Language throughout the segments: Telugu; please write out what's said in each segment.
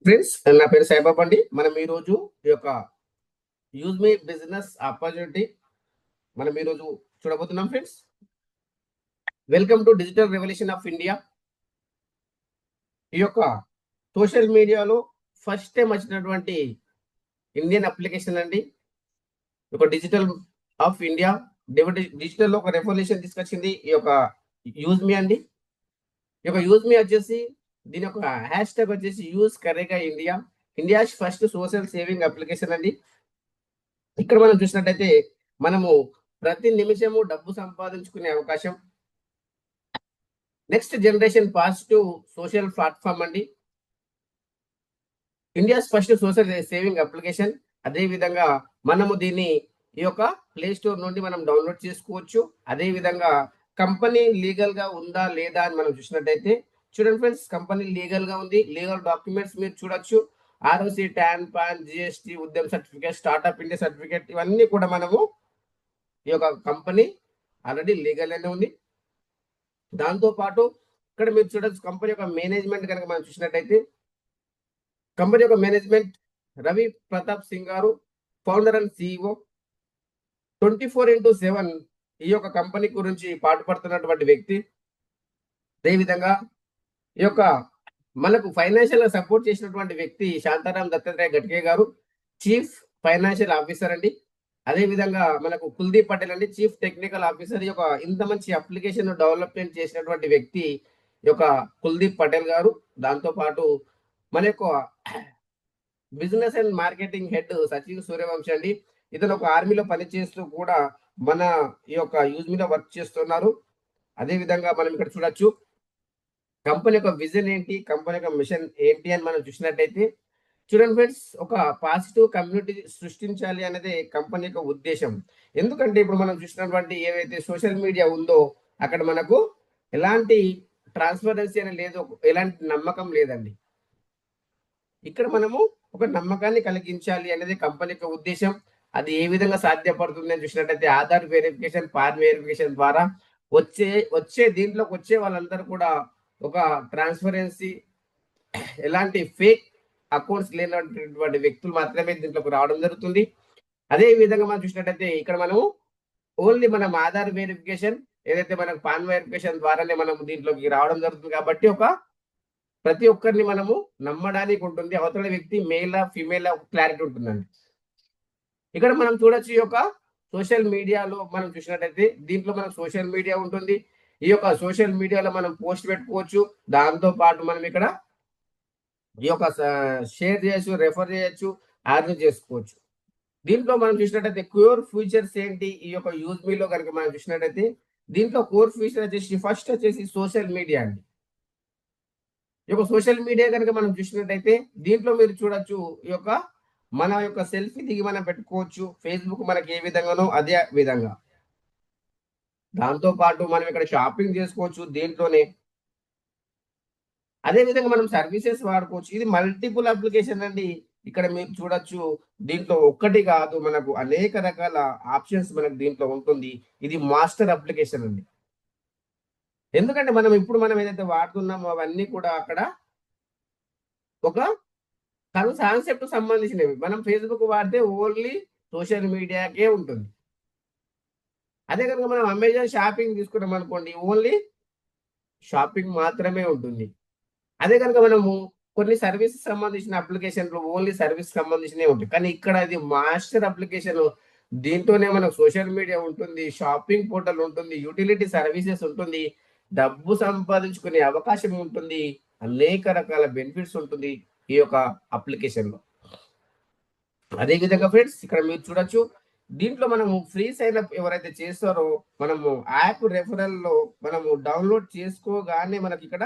ఫ్రెండ్స్, నా పేరు సాయిబాబా అండి. మనం ఈరోజు ఈ యొక్క యూజ్ మీ బిజినెస్ ఆపర్చునిటీ మనం ఈరోజు చూడబోతున్నాం friends. Welcome to digital revolution of India. ఈ యొక్క సోషల్ మీడియాలో ఫస్ట్ టైం వచ్చినటువంటి ఇండియన్ అప్లికేషన్ అండి. ఒక డిజిటల్ ఆఫ్ ఇండియా డిజిటల్లో ఒక రెవల్యూషన్ తీసుకొచ్చింది ఈ యొక్క యూజ్ మీ అండి. ఈ యొక్క యూజ్ మీ వచ్చేసి దీని యొక్క హ్యాష్ ట్యాగ్ వచ్చేసి యూజ్ కరేగా India, India's first social saving application అండి. ఇక్కడ మనం చూసినట్టయితే మనము ప్రతి నిమిషము డబ్బు సంపాదించుకునే అవకాశం. Next generation positive social platform అండి. India's first social saving application. అదే విధంగా మనము దీన్ని ఈ యొక్క ప్లే స్టోర్ నుండి మనం డౌన్లోడ్ చేసుకోవచ్చు. అదే విధంగా కంపెనీ లీగల్ గా ఉందా లేదా అని మనం చూసినట్టయితే చూడండి ఫ్రెండ్స్, కంపెనీ లీగల్ గా ఉంది. లీగల్ డాక్యుమెంట్స్ మీరు చూడొచ్చు. ఆర్ఓసి, ట్యాన్, పాన్, జిఎస్టి, ఉద్యమ సర్టిఫికేట్, స్టార్ట్అప్ ఇండియా సర్టిఫికేట్, ఇవన్నీ కూడా మనము ఈ యొక్క కంపెనీ ఆల్రెడీ లీగల్ అనే ఉంది. దాంతో పాటు ఇక్కడ మీరు చూడొచ్చు కంపెనీ యొక్క మేనేజ్మెంట్ కనుక మనం చూసినట్టయితే కంపెనీ యొక్క మేనేజ్మెంట్ రవి ప్రతాప్ సింగ్ గారు, ఫౌండర్ అండ్ సిఇఓ. 24/7 ఈ యొక్క కంపెనీ గురించి పాటుపడుతున్నటువంటి వ్యక్తి. అదేవిధంగా ఈ యొక్క మనకు ఫైనాన్షియల్ గా సపోర్ట్ చేసినటువంటి వ్యక్తి శాంతారాం దత్తాత్రేయ గట్కే గారు, చీఫ్ ఫైనాన్షియల్ ఆఫీసర్ అండి. అదే విధంగా మనకు కుల్దీప్ పటేల్ అండి, చీఫ్ టెక్నికల్ ఆఫీసర్. ఈ యొక్క ఇంత మంచి అప్లికేషన్ డెవలప్మెంట్ చేసినటువంటి వ్యక్తి ఈ యొక్క కుల్దీప్ పటేల్ గారు. దాంతో పాటు మన యొక్క business and marketing head Sachin Suryavanshi అండి. ఇతను ఒక ఆర్మీలో పనిచేస్తూ కూడా మన ఈ యొక్క యూజ్ మీద వర్క్ చేస్తున్నారు. అదే విధంగా మనం ఇక్కడ చూడొచ్చు కంపెనీ యొక్క విజన్ ఏంటి, కంపెనీ యొక్క మిషన్ ఏంటి అని మనం చూసినట్టయితే చూడండి ఫ్రెండ్స్, ఒక పాజిటివ్ కమ్యూనిటీ సృష్టించాలి అనేది కంపెనీ యొక్క ఉద్దేశం. ఎందుకంటే ఇప్పుడు మనం చూసినటువంటి ఏవైతే సోషల్ మీడియా ఉందో అక్కడ మనకు ఎలాంటి ట్రాన్స్పరెన్సీ అనేది లేదు, ఎలాంటి నమ్మకం లేదండి. ఇక్కడ మనము ఒక నమ్మకాన్ని కలిగించాలి అనేది కంపెనీ యొక్క ఉద్దేశం. అది ఏ విధంగా సాధ్యపడుతుంది అని చూసినట్టయితే ఆధార్ వెరిఫికేషన్, పాన్ వెరిఫికేషన్ ద్వారా వచ్చే దీంట్లోకి వచ్చే వాళ్ళందరూ కూడా ఒక ట్రాన్స్పరెన్సీ, ఎలాంటి ఫేక్ అకౌంట్స్ లేనటువంటి వ్యక్తులు మాత్రమే దీంట్లోకి రావడం జరుగుతుంది. అదే విధంగా మనం చూసినట్టయితే ఇక్కడ మనము ఓన్లీ మనం ఆధార్ వెరిఫికేషన్, ఏదైతే మనకు పాన్ వెరిఫికేషన్ ద్వారానే మనం దీంట్లోకి రావడం జరుగుతుంది. కాబట్టి ప్రతి ఒక్కరిని మనము నమ్మడానికి ఉంటుంది. అవతల వ్యక్తి మేలా ఫిమేలా క్లారిటీ ఉంటుందండి. ఇక్కడ మనం చూడొచ్చు ఈ యొక్క సోషల్ మీడియాలో మనం చూసినట్టయితే దీంట్లో మనకు సోషల్ మీడియా ఉంటుంది. ఈ యొక్క సోషల్ మీడియాలో మనం పోస్ట్ పెట్టుకోవచ్చు. దాంతో పాటు మనం ఇక్కడ ఈ యొక్క షేర్ చేయొచ్చు, రెఫర్ చేయొచ్చు, ఆర్న్ చేసుకోవచ్చు. దీంట్లో మనం చూసినట్టయితే కోర్ ఫీచర్స్ ఏంటి ఈ యొక్క యూజ్ మీలో కనుక మనం చూసినట్టయితే దీంట్లో కోర్ ఫీచర్ వచ్చేసి ఫస్ట్ వచ్చేసి సోషల్ మీడియా అండి. ఈ యొక్క సోషల్ మీడియా కనుక మనం చూసినట్టయితే దీంట్లో మీరు చూడొచ్చు ఈ యొక్క మన యొక్క సెల్ఫీ దిగి మనం పెట్టుకోవచ్చు. ఫేస్బుక్ మనకి ఏ విధంగానో అదే విధంగా. దాంతో పాటు మనం ఇక్కడ షాపింగ్ చేసుకోవచ్చు దీంట్లోనే. అదే విధంగా మనం సర్వీసెస్ వాడుకోవచ్చు. ఇది మల్టిపుల్ అప్లికేషన్ అండి. ఇక్కడ మీరు చూడొచ్చు దీంట్లో ఒక్కటి కాదు, మనకు అనేక రకాల ఆప్షన్స్ మనకు దీంట్లో ఉంటుంది. ఇది మాస్టర్ అప్లికేషన్ అండి. ఎందుకంటే మనం ఏదైతే వాడుతున్నామో అవన్నీ కూడా అక్కడ ఒక కాన్సెప్ట్ సంబంధించినవి. మనం ఫేస్బుక్ వాడితే ఓన్లీ సోషల్ మీడియాకే ఉంటుంది. అదే కనుక మనం అమెజాన్ షాపింగ్ తీసుకున్నాం అనుకోండి, ఓన్లీ షాపింగ్ మాత్రమే ఉంటుంది. అదే కనుక మనము కొన్ని సర్వీస్ సంబంధించిన అప్లికేషన్లు ఓన్లీ సర్వీస్ సంబంధించినవి ఉంటాయి. కానీ ఇక్కడ ఇది మాస్టర్ అప్లికేషన్. దీంట్లోనే మనకు సోషల్ మీడియా ఉంటుంది, షాపింగ్ పోర్టల్ ఉంటుంది, యూటిలిటీ సర్వీసెస్ ఉంటుంది, డబ్బు సంపాదించుకునే అవకాశం ఉంటుంది, అనేక రకాల బెనిఫిట్స్ ఉంటుంది ఈ యొక్క అప్లికేషన్ లో. అదే విధంగా ఫ్రెండ్స్ ఇక్కడ మీరు చూడొచ్చు దీంట్లో మనము ఫ్రీ సైన్ అప్ ఎవరైతే చేస్తారో మనము యాప్ రెఫరల్ లో మనము డౌన్లోడ్ చేసుకోగానే మనకి ఇక్కడ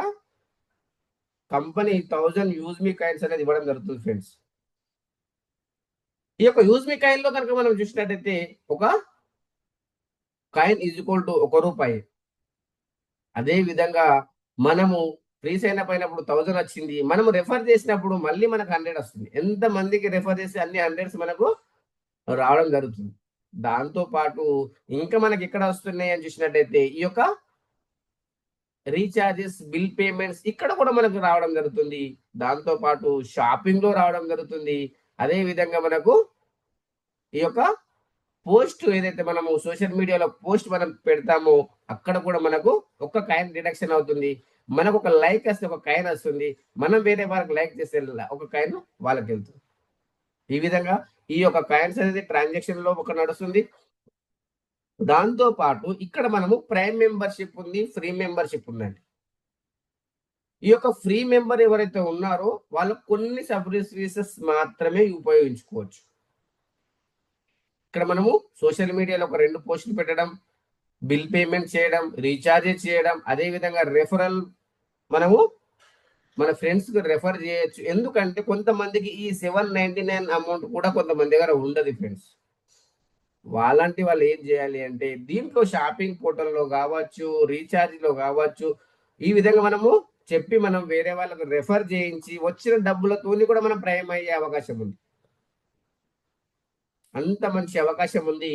కంపెనీ 1000 యూజ్ మీ కాయిన్స్ అనేది ఇవ్వడం జరుగుతుంది ఫ్రెండ్స్. ఈ యొక్క యూజ్ మీ కాయిన్ లో కనుక మనం చూసినట్టయితే ఒక కాయిన్ ఈజ్ ఈక్వల్ టు 1 రూపాయి. అదే విధంగా మనము ఫ్రీ సైన్ అప్ అయినప్పుడు 1000 వచ్చింది, మనము రెఫర్ చేసినప్పుడు మళ్ళీ మనకు 100 వస్తుంది. ఎంత మందికి రెఫర్ చేసి అన్ని 100s మనకు రావడం జరుగుతుంది. దాంతో పాటు ఇంకా మనకి ఎక్కడ వస్తున్నాయి అని చూసినట్టయితే ఈ యొక్క రీఛార్జెస్, బిల్ పేమెంట్స్ ఇక్కడ కూడా మనకు రావడం జరుగుతుంది. దాంతో పాటు షాపింగ్ లో రావడం జరుగుతుంది. అదే విధంగా మనకు ఈ యొక్క పోస్ట్ ఏదైతే మనము సోషల్ మీడియాలో పోస్ట్ మనం పెడతామో అక్కడ కూడా మనకు ఒక కాయిన్ డిడక్షన్ అవుతుంది. మనకు ఒక లైక్ వస్తే ఒక కాయిన్ వస్తుంది. మనం వేరే వాళ్ళకి లైక్ చేస్తే ఒక కాయిన్ వాళ్ళకి వెళ్తుంది. ఈ విధంగా ఈ యొక్క కాయిన్స్ అనేది ట్రాన్సాక్షన్ లో ఒక నడుస్తుంది. దాంతో పాటు ఇక్కడ మనము ప్రైమ్ మెంబర్షిప్ ఉంది, ఫ్రీ మెంబర్షిప్ ఉందండి. ఈ యొక్క ఫ్రీ మెంబర్ ఎవరైతే ఉన్నారో వాళ్ళు కొన్ని సర్వీసెస్ మాత్రమే ఉపయోగించుకోవచ్చు. ఇక్కడ మనము సోషల్ మీడియాలో ఒక 2 పోస్టులు పెట్టడం, బిల్ పేమెంట్ చేయడం, రీఛార్జెస్ చేయడం, అదే విధంగా రెఫరల్ మనము మన ఫ్రెండ్స్ కి రెఫర్ చేయొచ్చు. ఎందుకంటే కొంతమందికి ఈ 799 అమౌంట్ కూడా కొంతమంది దగ్గర ఉండదు ఫ్రెండ్స్. వాళ్ళంటి వాళ్ళు ఏం చేయాలి అంటే దీంట్లో షాపింగ్ పోర్టల్లో కావచ్చు, రీఛార్జ్ లో కావచ్చు, ఈ విధంగా మనము చెప్పి మనం వేరే వాళ్ళకు రెఫర్ చేయించి వచ్చిన డబ్బులతోని కూడా మనం ప్రైమ్ అయ్యే అవకాశం ఉంది. అంత మంచి అవకాశం ఉంది.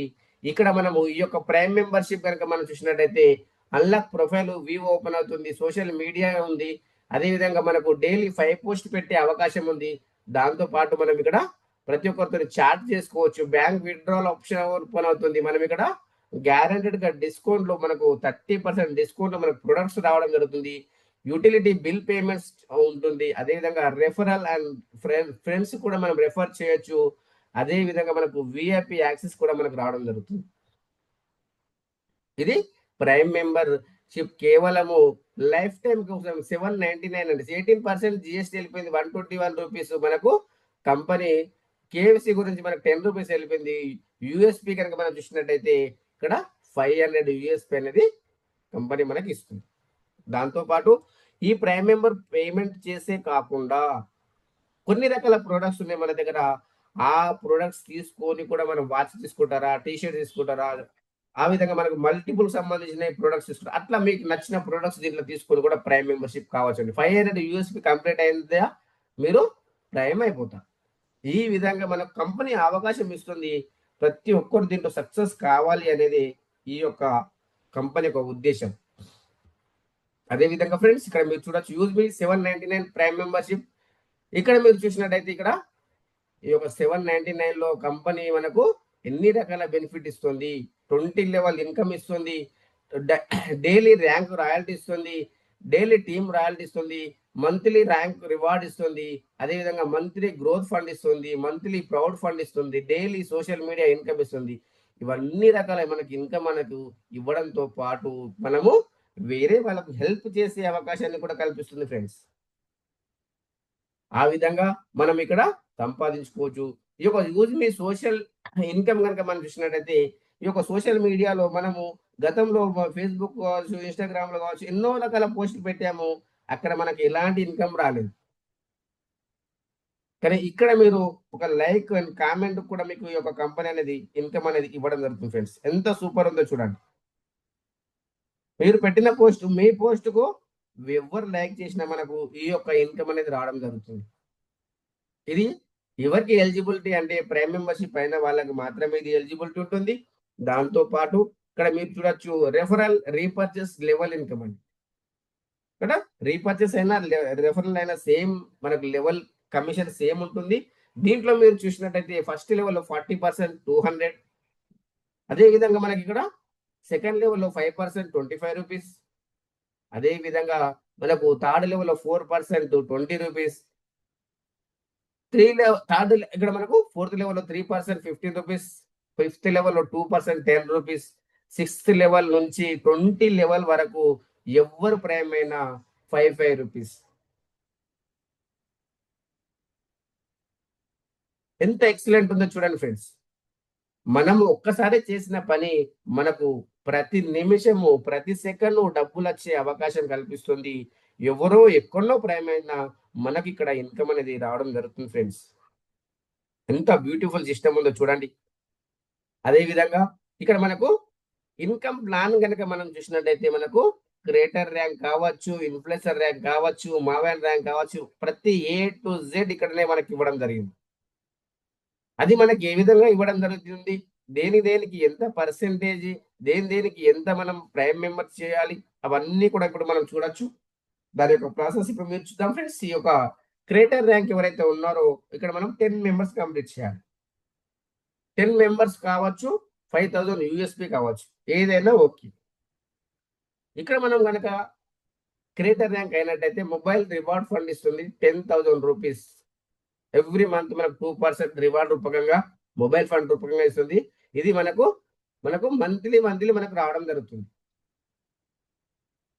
ఇక్కడ మనము ఈ యొక్క ప్రైమ్ మెంబర్షిప్ కనుక మనం చూసినట్టయితే అన్లాక్ ప్రొఫైల్ వ్యూ ఓపెన్ అవుతుంది, సోషల్ మీడియా ఉంది, అదే విధంగా మనకు డైలీ 5 పోస్ట్ పెట్టే అవకాశం ఉంది. దాంతో పాటు మనం ఇక్కడ ప్రతి ఒక్కరితో చాట్ చేసుకోవచ్చు. బ్యాంక్ విత్డ్రాల్ ఆప్షన్ ఓపెన్ అవుతుంది. మనం ఇక్కడ గ్యారంటెడ్ గా డిస్కౌంట్ లో మనకు 30% డిస్కౌంట్ లో మనకు ప్రొడక్ట్స్ రావడం జరుగుతుంది. యూటిలిటీ బిల్ పేమెంట్స్ ఉంటుంది. అదేవిధంగా రెఫరల్ అండ్ ఫ్రెండ్స్ కూడా మనం రెఫర్ చేయొచ్చు. అదే విధంగా మనకు విఐపి యాక్సెస్ కూడా మనకు రావడం జరుగుతుంది. ఇది ప్రైమ్ మెంబర్షిప్ కేవలము లైఫ్ టైం కోసం 799 అండి. 18% జిఎస్టీ వెళ్ళిపోయింది. 121 రూపీస్ మనకు కంపెనీ కేఎఫ్సి గురించి మనకు 10 రూపీస్ వెళ్ళిపోయింది. యూఎస్పి కనుక మనం చూసినట్టయితే ఇక్కడ 500 యూఎస్పి అనేది కంపెనీ మనకి ఇస్తుంది. దాంతో పాటు ఈ ప్రైమ్ మెంబర్ పేమెంట్ చేసే కాకుండా కొన్ని రకాల ప్రొడక్ట్స్ ఉన్నాయి మన దగ్గర. ఆ ప్రొడక్ట్స్ తీసుకొని కూడా మనం వాచ్ తీసుకుంటారా, టీ షర్ట్ తీసుకుంటారా, ఆ విధంగా మనకు మల్టిపుల్ సంబంధించిన ప్రొడక్ట్స్ తీసుకుంటారు. అట్లా మీకు నచ్చిన ప్రొడక్ట్స్ దీంట్లో తీసుకొని కూడా ప్రైమ్ మెంబర్షిప్ కావచ్చండి. 500 యూఎస్పి కంప్లీట్ అయిందా మీరు ప్రైమ్ అయిపోతారు. ఈ విధంగా మనకు కంపెనీ అవకాశం ఇస్తుంది. ప్రతి ఒక్కరు దీంట్లో సక్సెస్ కావాలి అనేది ఈ యొక్క కంపెనీ యొక్క ఉద్దేశం. అదే విధంగా ఫ్రెండ్స్ ఇక్కడ మీరు చూడొచ్చు యూజ్ మీ 799 ప్రైమ్ మెంబర్షిప్. ఇక్కడ మీరు చూసినట్టయితే ఇక్కడ ఈ యొక్క 799 లో కంపెనీ మనకు ఎన్ని రకాల బెనిఫిట్ ఇస్తుంది. 20 లెవెల్ ఇన్కమ్ ఇస్తుంది, డైలీ ర్యాంక్ రాయల్టీ ఇస్తుంది, డైలీ టీమ్ రాయల్టీ ఇస్తుంది, మంత్లీ ర్యాంక్ రివార్డ్ ఇస్తుంది, అదేవిధంగా మంత్లీ గ్రోత్ ఫండ్ ఇస్తుంది, మంత్లీ ప్రౌడ్ ఫండ్ ఇస్తుంది, డైలీ సోషల్ మీడియా ఇన్కమ్ ఇస్తుంది. ఇవన్నీ రకాల మనకి ఇన్కమ్ మనకు ఇవ్వడంతో పాటు మనము వేరే వాళ్ళకు హెల్ప్ చేసే అవకాశాన్ని కూడా కల్పిస్తుంది ఫ్రెండ్స్. ఆ విధంగా మనం ఇక్కడ సంపాదించుకోవచ్చు. ఈ యొక్క యూజ్ మీ సోషల్ ఇన్కమ్ కనుక మనం చూసినట్టయితే ఈ యొక్క సోషల్ మీడియాలో మనము గతంలో ఫేస్బుక్ కావచ్చు, ఇన్స్టాగ్రామ్ లో కావచ్చు ఎన్నో రకాల పోస్టులు పెట్టాము. అక్కడ మనకి ఎలాంటి ఇన్కమ్ రాలేదు. కానీ ఇక్కడ మీరు ఒక లైక్ అండ్ కామెంట్ కూడా మీకు ఈ యొక్క కంపెనీ అనేది ఇన్కమ్ అనేది ఇవ్వడం జరుగుతుంది ఫ్రెండ్స్. ఎంత సూపర్ ఉందో చూడండి. మీరు పెట్టిన పోస్ట్ మీ పోస్ట్ కు ఎవరు లైక్ చేసినా మనకు ఈ యొక్క ఇన్కమ్ అనేది రావడం జరుగుతుంది. ఇది ఎవరికి ఎలిజిబిలిటీ అంటే ప్రైమ్ మెంబర్షిప్ అయిన వాళ్ళకి మాత్రమే ఇది ఎలిజిబిలిటీ ఉంటుంది. దాంతో పాటు ఇక్కడ మీరు చూడొచ్చు రెఫరల్ రీపర్చేస్ లెవెల్ ఇన్కమ్ అండి. ఇక్కడ రీపర్చేస్ అయినా రెఫరల్ అయినా సేమ్ మనకు లెవెల్ కమిషన్ సేమ్ ఉంటుంది. దీంట్లో మీరు చూసినట్టయితే ఫస్ట్ లెవెల్లో 40% 200. అదే విధంగా మనకి ఇక్కడ సెకండ్ లెవెల్లో 5% 25 రూపీస్. అదే విధంగా మనకు థర్డ్ లెవెల్లో 4% 20 రూపీస్. థర్డ్ ఇక్కడ మనకు ఫోర్త్ లెవెల్లో 3% 15 రూపీస్. ఫిఫ్త్ లెవెల్లో 2% 10 రూపీస్. సిక్స్త్ లెవెల్ నుంచి 20 లెవెల్ వరకు ఎవరు ప్రైమ్ అయినా 5 రూపీస్. ఎంత ఎక్సలెంట్ ఉందో చూడండి ఫ్రెండ్స్. మనం ఒక్కసారి చేసిన పని మనకు ప్రతి నిమిషము ప్రతి సెకండ్ డబ్బులు వచ్చే అవకాశం కల్పిస్తుంది. ఎవరో ఎక్కడో ప్రైమ్ అయినా మనకి ఇక్కడ ఇన్కమ్ అనేది రావడం జరుగుతుంది ఫ్రెండ్స్. ఎంత బ్యూటిఫుల్ సిస్టమ్ ఉందో చూడండి. అదే విధంగా ఇక్కడ మనకు ఇన్కమ్ ప్లాన్ కనుక మనం చూసినట్టయితే మనకు క్రియేటర్ ర్యాంక్ కావచ్చు, ఇన్ఫ్లుయెన్సర్ ర్యాంక్ కావచ్చు, మావెన్ ర్యాంక్ కావచ్చు, ప్రతి A to Z ఇక్కడనే మనకి ఇవ్వడం జరిగింది. అది మనకి ఏ విధంగా ఇవ్వడం జరుగుతుంది, దేనికి ఎంత పర్సెంటేజ్, దేనికి ఎంత మనం ప్రైమ్ మెంబర్ చేయాలి అవన్నీ కూడా ఇప్పుడు మనం చూడొచ్చు. దాని యొక్క ప్రాసెస్ ఇప్పుడు మీరు చూద్దాం ఫ్రెండ్స్. ఈ యొక్క క్రియేటర్ ర్యాంక్ ఎవరైతే ఉన్నారో ఇక్కడ మనం 10 మెంబర్స్ కంప్లీట్ చేయాలి. 10 మెంబర్స్ కావచ్చు, 5000 యూఎస్పీ కావచ్చు. ఏదైనా ఓకే. ఇక్కడ మనం గనక క్రియేటర్ ర్యాంక్ అయినట్టయితే మొబైల్ రివార్డ్ ఫండ్ ఇస్తుంది 10,000 రూపీస్. ఎవ్రీ మంత్ మనకు 2% రివార్డ్ రూపకంగా మొబైల్ ఫండ్ రూపకంగా ఇస్తుంది. ఇది మనకు మంత్లీ మనకు రావడం జరుగుతుంది.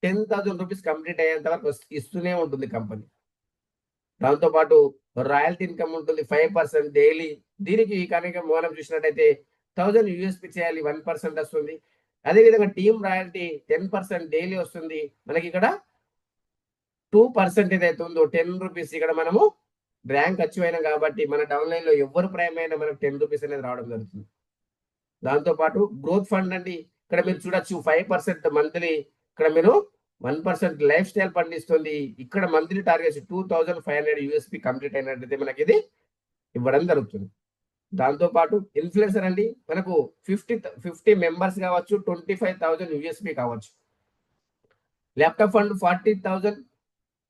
10,000 రూపీస్ కంప్లీట్ అయ్యేంత వరకు ఇస్తూనే ఉంటుంది కంపెనీ. దాంతో పాటు రాయల్టీ ఇన్కమ్ ఉంటుంది 5% డైలీ. దీనికి కనుక మనం చూసినట్టయితే 1000 యూఎస్పీ చేయాలి, 1% వస్తుంది. అదేవిధంగా టీమ్ రాయల్టీ 10% డైలీ వస్తుంది. మనకి ఇక్కడ 2% ఏదైతే ఉందో 10 రూపీస్ ఇక్కడ మనము ర్యాంక్ అచీవ్ అయినాం కాబట్టి మన డౌన్లైన్ లో ఎవరు ప్రైమ్ అయినా మనకు 10 రూపీస్ అనేది రావడం జరుగుతుంది. దాంతో పాటు గ్రోత్ ఫండ్ అండి, ఇక్కడ మీరు చూడొచ్చు 5% మంత్లీ. ఇక్కడ మీరు 1% లైఫ్ స్టైల్ ఫండ్ ఇస్తుంది. ఇక్కడ మంత్లీ టార్గెట్స్ 2500 యూఎస్పీ కంప్లీట్ అయినట్టయితే మనకి ఇది ఇవ్వడం జరుగుతుంది. దాంతో పాటు ఇన్ఫ్లుయెన్సర్ అండి, మనకు 50 మెంబర్స్ కావచ్చు, 25,000 యూఎస్పీ కావచ్చు. ల్యాప్టాప్ ఫండ్ 40,000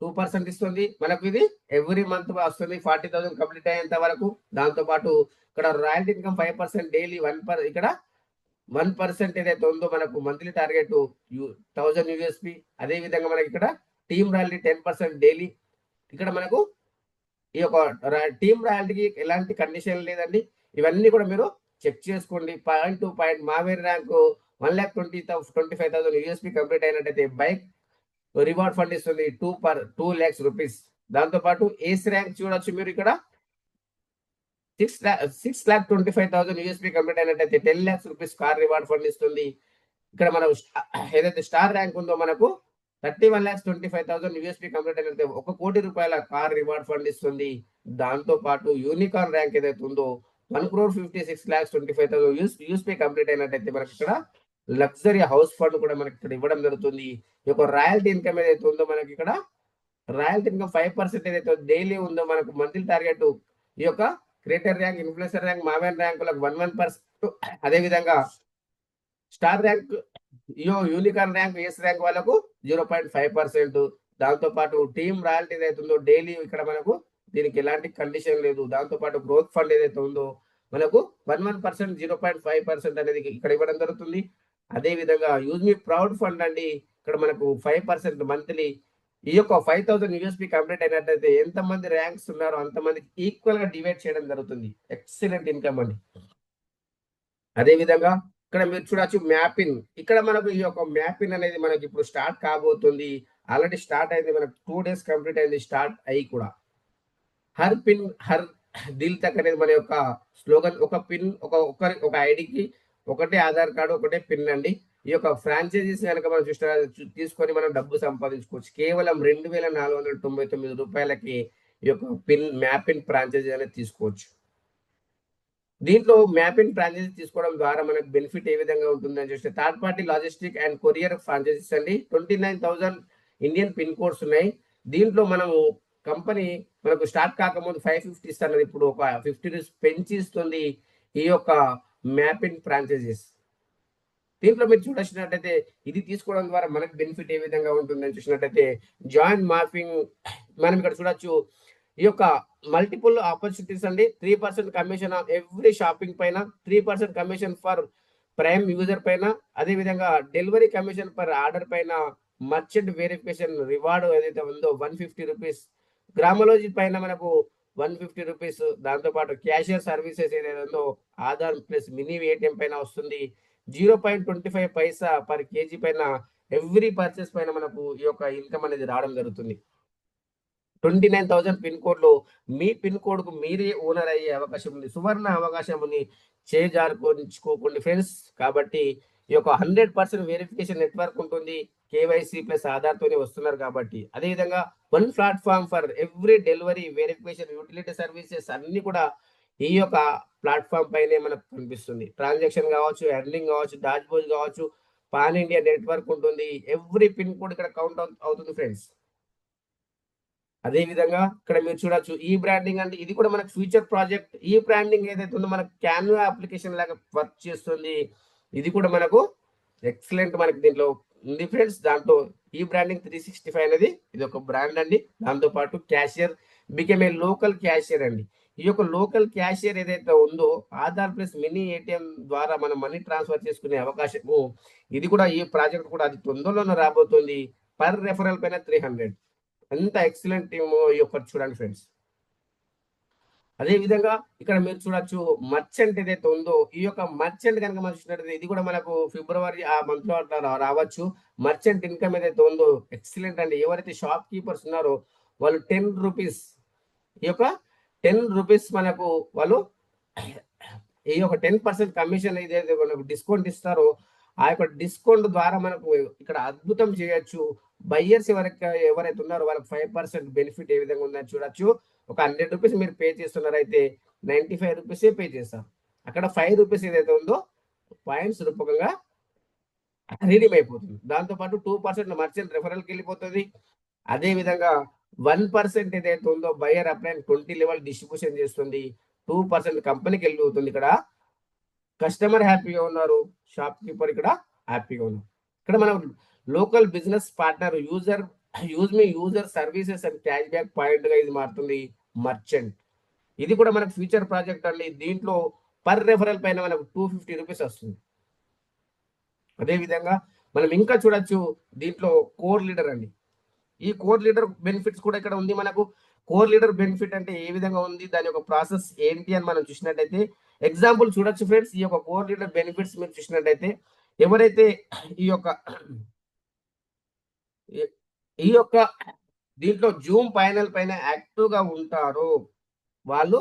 2% ఇస్తుంది. మనకు ఇది ఎవ్రీ మంత్ వస్తుంది 40,000 కంప్లీట్ అయ్యేంత వరకు. దాంతో పాటు ఇక్కడ రాయల్టీ ఇన్కమ్ 5% డైలీ, ఇక్కడ 1% ఏదైతే ఉందో మనకు మంత్లీ టార్గెట్ 1000 యూఎస్పీ. అదే విధంగా మనకి ఇక్కడ టీమ్ రాయల్టీ 10% డైలీ. ఇక్కడ మనకు ఈ యొక్క టీమ్ రాయల్టీకి ఎలాంటి కండిషన్ లేదండి. ఇవన్నీ కూడా మీరు చెక్ చేసుకోండి. Point to point maven rank 1,25,000 USP complete అయినట్టయితే బైక్ రివార్డ్ ఫండ్ ఇస్తుంది 2 lakhs రూపీస్. దాంతో పాటు ఏస్ ర్యాంక్ చూడొచ్చు మీరు ఇక్కడ 6,25,000 యూఎస్పీ కంప్లీట్ అయినట్టయితే 10 lakhs rupees car reward fund ఇస్తుంది. ఇక్కడ మనం ఏదైతే స్టార్ ర్యాంక్ ఉందో మనకు 31,25,000 యూఎస్పీ కంప్లీట్ అయినట్టే 1 కోటి రూపాయల కార్ రివార్డ్ ఫండ్ ఇస్తుంది. దాంతో పాటు యూనికార్న్ ర్యాంక్ ఏదైతే ఉందో 1,56,25,000 యూఎస్పీ కంప్లీట్ అయినట్టయితే మనకి ఇక్కడ లగ్జరీ హౌస్ ఫండ్ కూడా మనకి ఇక్కడ ఇవ్వడం జరుగుతుంది. ఈ యొక్క రాయల్టీ ఇన్కమ్ ఏదైతే ఉందో మనకి ఇక్కడ రాయల్టీ ఇన్కమ్ 5% ఏదైతే డైలీ ఉందో మనకు మంత్లీ టార్గెట్ ఈ యొక్క creator rank, influencer rank, maven ర్యాంకులకు 11%. అదేవిధంగా star rank, unicorn rank, ace rank వాళ్ళకు 0.5%. దాంతో పాటు టీమ్ రాయల్టీ ఏదైతే ఉందో డైలీ ఇక్కడ మనకు దీనికి ఎలాంటి కండిషన్ లేదు. దాంతో పాటు గ్రోత్ ఫండ్ ఏదైతే ఉందో మనకు 11%, 0.5% అనేది ఇక్కడ ఇవ్వడం జరుగుతుంది. అదే విధంగా యూజ్ మీ ప్రౌడ్ ఫండ్ అండి, ఇక్కడ మనకు 5% మంత్లీ. ఈ యొక్క 5,000 యూఎస్పీ కంప్లీట్ అయినట్టయితే ఎంతమంది ర్యాంక్స్ ఉన్నారో అంతమందికి ఈక్వల్ గా డివైడ్ చేయడం జరుగుతుంది. ఎక్సలెంట్ ఇన్కమ్ అండి. అదే విధంగా ఇక్కడ మీరు చూడొచ్చు మ్యాపింగ్. ఇక్కడ మనకు ఈ యొక్క మ్యాపింగ్ అనేది మనకి ఇప్పుడు స్టార్ట్ కాబోతుంది. ఆల్రెడీ స్టార్ట్ అయింది, మనకు 2 days కంప్లీట్ అయింది స్టార్ట్ అయ్యి కూడా. హర్ పిన్ హర్ దిల్ తక్ అనేది మన యొక్క స్లోగన్. ఒక పిన్, ఒక ఐడికి ఒకటే ఆధార్ కార్డు, ఒకటే పిన్ అండి. ఈ యొక్క ఫ్రాంచైజీస్ కనుక మనం తీసుకొని మనం డబ్బు సంపాదించుకోవచ్చు. కేవలం 2,499 రూపాయలకి ఈ యొక్క మ్యాపింగ్ ఫ్రాంచైజీ అనేది తీసుకోవచ్చు. దీంట్లో మ్యాపింగ్ ఫ్రాంచైజీ తీసుకోవడం ద్వారా మనకు బెనిఫిట్ ఏ విధంగా ఉంటుందని చూస్తే third party logistic and courier franchisees అండి 29,000 ఇండియన్ పిన్ కోడ్స్ ఉన్నాయి. దీంట్లో మనము కంపెనీ మనకు స్టార్ట్ కాకముందు 550 ఇస్తున్నది, ఇప్పుడు ఒక 50 రూపీస్ పెంచి ఇస్తుంది ఈ యొక్క మ్యాపింగ్ ఫ్రాంచైజీస్. దీంట్లో మీరు చూసినట్టయితే ఇది తీసుకోవడం ద్వారా మనకు బెనిఫిట్ ఏ విధంగా ఉంటుందని చూసినట్టయితే జాయింట్ మ్యాపింగ్ మనం ఇక్కడ చూడొచ్చు. ఈ యొక్క మల్టిపుల్ ఆపర్చునిటీస్ అండి. 3% కమిషన్ ఆన్ ఎవ్రీ షాపింగ్ పైన, 3% కమిషన్ ఫర్ ప్రైమ్ యూజర్ పైన, అదే విధంగా డెలివరీ కమిషన్ పర్ ఆర్డర్ పైన, మర్చెంట్ వెరిఫికేషన్ రివార్డ్ ఏదైతే ఉందో 150 రూపీస్, గ్రామలోజీ పైన మనకు 150 రూపీస్. దాంతో పాటు క్యాషియర్ సర్వీసెస్ ఏదైతే ఉందో ఆధార్ ప్లస్ మినీ ఏటీఎం పైన వస్తుంది. 0.25 పైసా పర్ కేజీ పైన ఎవ్రీ పర్చేస్ పైన మనకు ఈ యొక్క ఇన్కమ్ అనేది రావడం జరుగుతుంది. 29,000 పిన్ కోడ్లో మీ పిన్ కోడ్ కు మీరే ఓనర్ అయ్యే అవకాశం ఉంది. సువర్ణ అవకాశం చేజారుకోండి ఫ్రెండ్స్. కాబట్టి ఈ యొక్క 100% వెరిఫికేషన్ నెట్వర్క్ ఉంటుంది. కేవైసీ ప్లస్ ఆధార్ తోనే వస్తున్నారు కాబట్టి. అదేవిధంగా 1 platform for every delivery, verification, utility services అన్ని కూడా ఈ యొక్క ప్లాట్ఫామ్ పైనే మనకు కనిపిస్తుంది. ట్రాన్సాక్షన్ కావచ్చు, ఎర్నింగ్ కావచ్చు, డాష్బోర్డ్ కావచ్చు, పాన్ ఇండియా నెట్వర్క్ ఉంటుంది. ఎవ్రీ పిన్ కోడ్ ఇక్కడ కౌంట్ అవుతుంది ఫ్రెండ్స్. అదే విధంగా ఇక్కడ మీరు చూడొచ్చు ఈ బ్రాండింగ్ అంటే ఇది కూడా మనకు ఫ్యూచర్ ప్రాజెక్ట్. ఈ బ్రాండింగ్ ఏదైతే ఉందో మనకు క్యాన్వా అప్లికేషన్ లాగా వర్క్ చేస్తుంది. ఇది కూడా మనకు ఎక్సలెంట్. మనకి దీంట్లో ఉంది ఫ్రెండ్స్. దాంట్లో ఈ బ్రాండింగ్ 365 అనేది ఇది ఒక బ్రాండ్ అండి. దాంతో పాటు cashier became a local cashier అండి. ఈ యొక్క లోకల్ క్యాషియర్ ఏదైతే ఉందో ఆధార్ ప్లస్ మినీ ఏటీఎం ద్వారా మనం మనీ ట్రాన్స్ఫర్ చేసుకునే అవకాశము, ఇది కూడా ఈ ప్రాజెక్ట్ కూడా అది తొందరలోనే రాబోతుంది. పర్ రెఫరల్ పైన 300. ఎంత ఎక్సలెంట్ టీమ్ ఈ యొక్క చూడండి ఫ్రెండ్స్. అదే విధంగా ఇక్కడ మీరు చూడొచ్చు మర్చెంట్ ఏదైతే ఉందో ఈ యొక్క మర్చెంట్ కనుక మనం చూసినట్లయితే ఇది కూడా మనకు ఫిబ్రవరి ఆ మంత్ లో అట్లా రావచ్చు. మర్చెంట్ ఇన్కమ్ ఏదైతే ఉందో ఎక్సలెంట్ అండి. ఎవరైతే షాప్ కీపర్స్ ఉన్నారో వాళ్ళు 10 రూపీస్, ఈ యొక్క 10 రూపీస్ మనకు వాళ్ళు ఈ యొక్క 10% కమిషన్ ఏదైతే మనకు డిస్కౌంట్ ఇస్తారో ఆ యొక్క డిస్కౌంట్ ద్వారా మనకు ఇక్కడ అద్భుతం చేయొచ్చు. బయ్యర్స్ ఎవరైతే ఉన్నారో వాళ్ళకి 5% బెనిఫిట్ ఏ విధంగా ఉందని చూడొచ్చు. ఒక 100 రూపీస్ మీరు పే చేస్తున్నారైతే 95 రూపీసే పే చేస్తారు. అక్కడ 5 రూపీస్ ఏదైతే ఉందో పాయింట్స్ రూపకంగా రీడీమ్ అయిపోతుంది. దాంతోపాటు 2% మర్చెంట్ రెఫరల్కి వెళ్ళిపోతుంది. అదే విధంగా 1% ఏదైతే ఉందో బయ్యర్ అప్లైన్ 20 లెవెల్ డిస్ట్రిబ్యూషన్ చేస్తుంది. 2% కంపెనీకి వెళ్ళిపోతుంది. ఇక్కడ కస్టమర్ హ్యాపీగా ఉన్నారు, షాప్ కీపర్ ఇక్కడ హ్యాపీగా ఉన్నారు. ఇక్కడ మనం local business partner user services and cash back point గా ఇది మారుతుంది మర్చెంట్. ఇది కూడా మనకు ఫ్యూచర్ ప్రాజెక్ట్ అండి. దీంట్లో పర్ రెఫరల్ పైన మనకు 250 రూపీస్ వస్తుంది. అదే విధంగా మనం ఇంకా చూడొచ్చు దీంట్లో కోర్ లీడర్ అండి. ఈ కోర్ లీడర్ బెనిఫిట్స్ కూడా ఇక్కడ ఉంది. మనకు కోర్ లీడర్ బెనిఫిట్ అంటే ఏ విధంగా ఉంది, దాని యొక్క ప్రాసెస్ ఏంటి అని మనం చూసినట్టయితే ఎగ్జాంపుల్ చూడొచ్చు ఫ్రెండ్స్. ఈ యొక్క కోర్ లీడర్ బెనిఫిట్స్ మీరు చూసినట్టయితే ఎవరైతే ఈ యొక్క దీంట్లో జూమ్ ప్యానెల్ పైన యాక్టివ్ గా ఉంటారో వాళ్ళు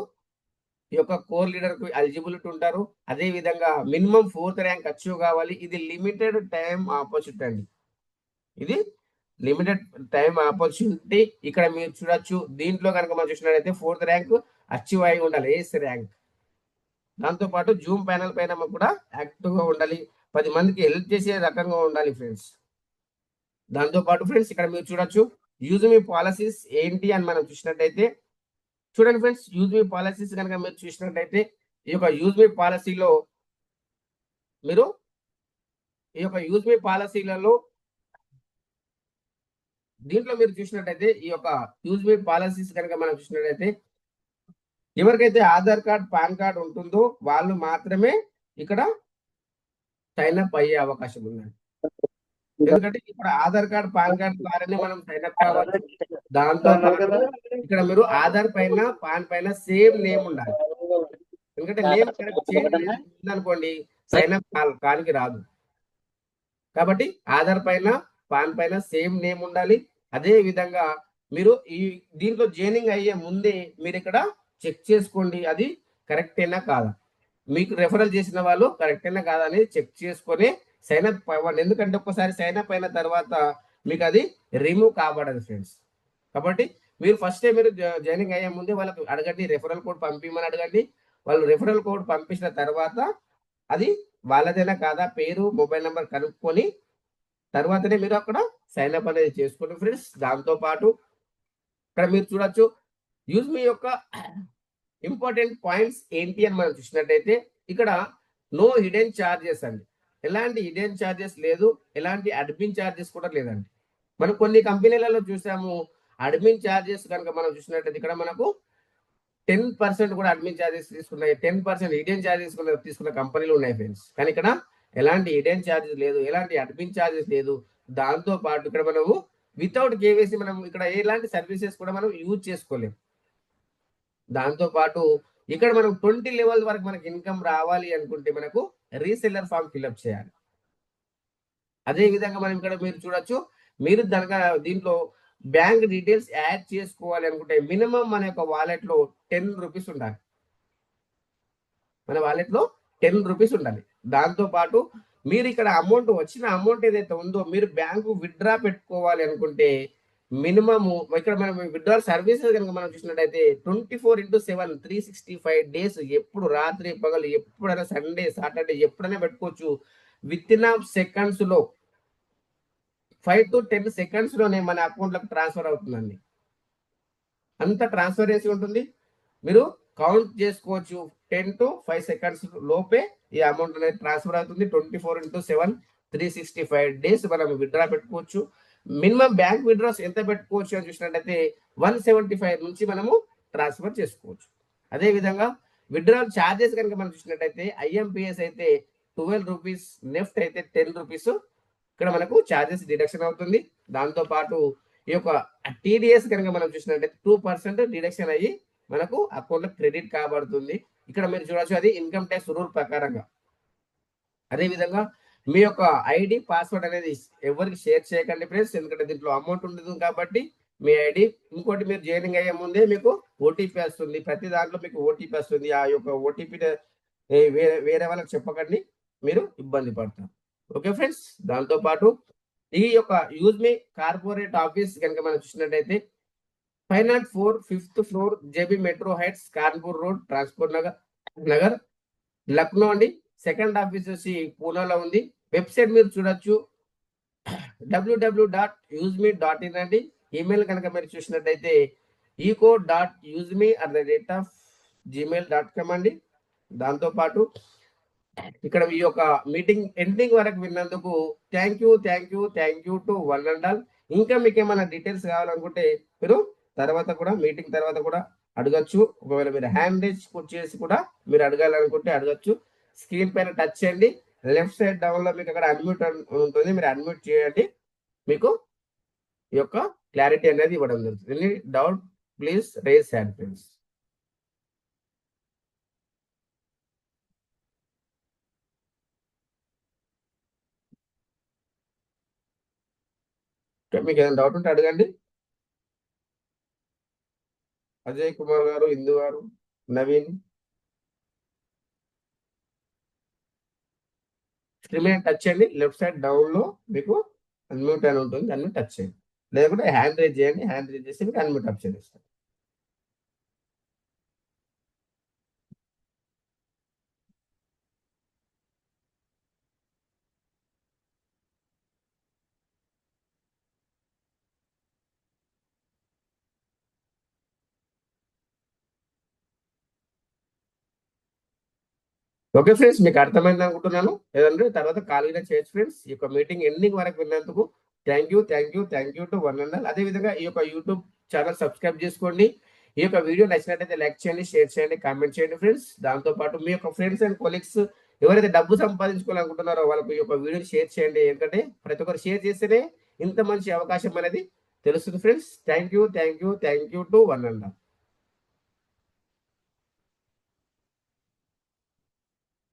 ఈ యొక్క కోర్ లీడర్ కు ఎలిజిబిలిటీ ఉంటారు. అదే విధంగా మినిమం 4th ర్యాంక్ అచీవ్ కావాలి. ఇది లిమిటెడ్ టైం ఆపర్చునిటీ అండి. ఇది లిమిటెడ్ టైం ఆపర్చునిటీ. ఇక్కడ మీరు చూడొచ్చు దీంట్లో కనుక మనం చూసినట్లయితే 4th ర్యాంక్ అచీవ్ అయి ఉండాలి, ఏస్ ర్యాంక్. దాంతో పాటు జూమ్ ప్యానెల్ పైన కూడా యాక్టివ్ గా ఉండాలి, 10 మందికి హెల్ప్ చేసే రకంగా ఉండాలి ఫ్రెండ్స్. దాంతో పాటు ఫ్రెండ్స్ ఇక్కడ మీరు చూడొచ్చు యూజ్ మీ పాలసీస్ ఏంటి అని మనం చూసినట్టయితే చూడండి ఫ్రెండ్స్. యూజ్ మీ పాలసీస్ కనుక మీరు చూసినట్టయితే ఈ యొక్క యూజ్ మీ పాలసీలో మీరు ఈ యొక్క యూజ్ మీ పాలసీలలో దీంట్లో మీరు చూసినట్టయితే ఈ యొక్క యూజ్ మీ పాలసీస్ కనుక మనం చూసినట్టయితే ఎవరికైతే ఆధార్ కార్డ్ పాన్ కార్డ్ ఉంటుందో వాళ్ళు మాత్రమే ఇక్కడ సైన్ అప్ అయ్యే అవకాశం ఉందండి. ఎందుకంటే ఇక్కడ ఆధార్ కార్డ్ పాన్ కార్డ్ ద్వారానే మనం సైన్ అప్ కావాలి. దాంతో ఇక్కడ మీరు ఆధార్ పైన పాన్ పైన సేమ్ నేమ్ ఉండాలి. ఎందుకంటే నేమ్ కరెక్ట్ చేంజ్ అనుకోండి సైన్ అప్ కానికి రాదు. కాబట్టి ఆధార్ పైన పాన్ పైన సేమ్ నేమ్ ఉండాలి. అదే విధంగా మీరు ఈ దీంట్లో జాయినింగ్ అయ్యే ముందే మీరు ఇక్కడ చెక్ చేసుకోండి అది కరెక్ట్ అయినా కాదా, మీకు రెఫరల్ చేసిన వాళ్ళు కరెక్ట్ అయినా కాదా అని చెక్ చేసుకొని సైన్ అప్ అవ్వండి. ఎందుకంటే ఒక్కసారి సైన్ అప్ అయిన తర్వాత మీకు అది రిమూవ్ కాబడదు ఫ్రెండ్స్. కాబట్టి మీరు ఫస్ట్ మీరు జాయినింగ్ అయ్యే ముందే వాళ్ళకి అడగండి, రెఫరల్ కోడ్ పంపించమని అడగండి. వాళ్ళు రెఫరల్ కోడ్ పంపించిన తర్వాత అది వాళ్ళదైనా కాదా పేరు మొబైల్ నెంబర్ కనుక్కొని తర్వాతనే మీరు అక్కడ సైన్ అప్ అనేది చేసుకోండి ఫ్రెండ్స్. దాంతో పాటు ఇక్కడ మీరు చూడొచ్చు యూజ్ మీ యొక్క ఇంపార్టెంట్ పాయింట్స్ ఏంటి అని మనం చూసినట్టయితే ఇక్కడ నో హిడెన్ చార్జెస్ అండి. ఎలాంటి హిడెన్ చార్జెస్ లేదు, ఎలాంటి అడ్మిన్ చార్జెస్ కూడా లేదండి. మనం కొన్ని కంపెనీలలో చూసాము అడ్మిన్ చార్జెస్ కనుక మనం చూసినట్టయితే ఇక్కడ మనకు 10% కూడా అడ్మిన్ చార్జెస్ తీసుకున్నాయి, 10% హిడెన్ చార్జెస్ తీసుకున్న కంపెనీలు ఉన్నాయి ఫ్రెండ్స్. కానీ ఇక్కడ ఎలాంటి హిడెన్ చార్జెస్ లేదు, ఎలాంటి అడ్మిన్ చార్జెస్ లేదు. దాంతో పాటు ఇక్కడ మనము వితౌట్ కేవైసీ మనం ఇక్కడ ఎలాంటి సర్వీసెస్ కూడా మనం యూజ్ చేసుకోలేము. దాంతో పాటు ఇక్కడ మనం 20 లెవెల్ వరకు మనకి ఇన్కమ్ రావాలి అనుకుంటే మనకు రీసెల్లర్ ఫామ్ ఫిల్అప్ చేయాలి. అదే విధంగా మనం ఇక్కడ మీరు చూడొచ్చు మీరు దీంట్లో బ్యాంక్ డీటెయిల్స్ యాడ్ చేసుకోవాలి అనుకుంటే మినిమం మన యొక్క వాలెట్ లో 10 రూపీస్ ఉండాలి. మన వాలెట్ లో 10 రూపీస్ ఉండాలి. దాంతో పాటు మీరు ఇక్కడ అమౌంట్ వచ్చిన అమౌంట్ ఏదైతే ఉందో మీరు బ్యాంకు విత్డ్రా పెట్టుకోవాలి అనుకుంటే మినిమమ్ ఇక్కడ మనం విత్డ్రా సర్వీసెస్ కనుక మనం చూసినట్టయితే 24/7 365 డేస్ ఎప్పుడు రాత్రి పగలు ఎప్పుడైనా సండే సాటర్డే ఎప్పుడైనా పెట్టుకోవచ్చు. విత్ ఇన్ సెకండ్స్ లో 5 to 10 సెకండ్స్ లోనే మన అకౌంట్ లకు ట్రాన్స్ఫర్ అవుతుందండి. అంత ట్రాన్స్ఫరెన్సీ ఉంటుంది. మీరు కౌంట్ చేసుకోవచ్చు 10 to 5 సెకండ్స్ లోపే ఈ అమౌంట్ అనేది ట్రాన్స్ఫర్ అవుతుంది. 24/7 365 డేస్ మనం విత్డ్రా పెట్టుకోవచ్చు. మినిమం బ్యాంక్ విత్డ్రాస్ ఎంత పెట్టుకోవచ్చు అని చూసినట్టయితే 175 నుంచి మనము ట్రాన్స్ఫర్ చేసుకోవచ్చు. అదేవిధంగా విత్డ్రాల్ ఛార్జెస్ కనుక మనం చూసినట్టయితే ఐఎంపిఎస్ అయితే 12 రూపీస్, నెఫ్ట్ అయితే 10 రూపీస్ ఇక్కడ మనకు ఛార్జెస్ డిడక్షన్ అవుతుంది. దాంతో పాటు ఈ యొక్క టీడీఎస్ కనుక మనం చూసినట్టయితే 2% డిడక్షన్ అయ్యి మనకు అకౌంట్లో క్రెడిట్ కాబడుతుంది. ఇక్కడ మీరు చూడొచ్చు అది ఇన్కమ్ ట్యాక్స్ రూల్ ప్రకారంగా. అదేవిధంగా మీ యొక్క ఐడి పాస్వర్డ్ అనేది ఎవరికి షేర్ చేయకండి ఫ్రెండ్స్, ఎందుకంటే దీంట్లో అమౌంట్ ఉంటుంది కాబట్టి మీ ఐడి. ఇంకోటి మీరు జాయినింగ్ అయ్యే ముందే మీకు ఓటీపీ వస్తుంది, ప్రతి దాంట్లో మీకు ఓటీపీ వస్తుంది. ఆ యొక్క ఓటీపీ వేరే వేరే వాళ్ళకి చెప్పకండి, మీరు ఇబ్బంది పడతారు. ఓకే ఫ్రెండ్స్, దాంతో పాటు ఈ యొక్క యూజ్ మీ కార్పొరేట్ ఆఫీస్ కనుక మనం చూసినట్టయితే 504 5th floor JB metro heights, Kanpur road, transport Nagar Lucknow అండి. సెకండ్ ఆఫీస్ వచ్చి పూనాలో ఉంది. వెబ్సైట్ మీరు చూడొచ్చు www.useme.in అండి. ఈమెయిల్ కనుక మీరు చూసినట్టయితే eco.useme@gmail.com అండి. దాంతోపాటు ఇక్కడ ఈ యొక్క మీటింగ్ ఎండింగ్ వరకు విన్నందుకు thank you to one and all. ఇంకా మీకు ఏమైనా డీటెయిల్స్ కావాలనుకుంటే మీరు మీటింగ్ తర్వాత కూడా అడగచ్చు. ఒకవేళ మీరు హ్యాండ్ రేజ్ చేసి కూడా మీరు అడగాలనుకుంటే అడగచ్చు. స్క్రీన్ పైన టచ్ చేయండి, లెఫ్ట్ సైడ్ డౌన్ లో మీకు అక్కడ అన్మ్యూట్ ఉంటుంది, మీరు అన్మ్యూట్ చేయండి. మీకు ఈ యొక్క క్లారిటీ అనేది ఇవ్వడం జరుగుతుంది. Any doubt please raise hand friends. మీకు ఏదైనా డౌట్ ఉంటే అడగండి. అజయ్ కుమార్ గారు, ఇందు గారు, నవీన్, స్క్రీన్ మీద టచ్ చేయండి. లెఫ్ట్ సైడ్ డౌన్ లో మీకు అన్మ్యూట్ అని ఉంటుంది, దాన్ని టచ్ చేయండి. లేకుంటే హ్యాండ్ రేజ్ చేయండి, హ్యాండ్ రేజ్ చేసి మీకు అన్మ్యూట్ ఆప్షన్ ఇస్తాను. ఓకే ఫ్రెండ్స్, మీకు అర్థమైంది అనుకుంటున్నాను. ఏదంటే తర్వాత ఖాళీగా చేయొచ్చు ఫ్రెండ్స్. ఈ యొక్క మీటింగ్ ఎండింగ్ వరకు విన్నందుకు thank you to one and all. అదేవిధంగా ఈ యొక్క యూట్యూబ్ ఛానల్ సబ్స్క్రైబ్ చేసుకోండి. ఈ యొక్క వీడియో నచ్చినట్టయితే లైక్ చేయండి, షేర్ చేయండి, కామెంట్ చేయండి ఫ్రెండ్స్. దాంతోపాటు మీ యొక్క ఫ్రెండ్స్ అండ్ కొలీగ్స్ ఎవరైతే డబ్బు సంపాదించుకోవాలనుకుంటున్నారో వాళ్ళకి ఈ యొక్క వీడియోని షేర్ చేయండి. ఎందుకంటే ప్రతి ఒక్కరు షేర్ చేస్తేనే ఇంత మంచి అవకాశం అనేది తెలుస్తుంది friends. Thank you to one and all.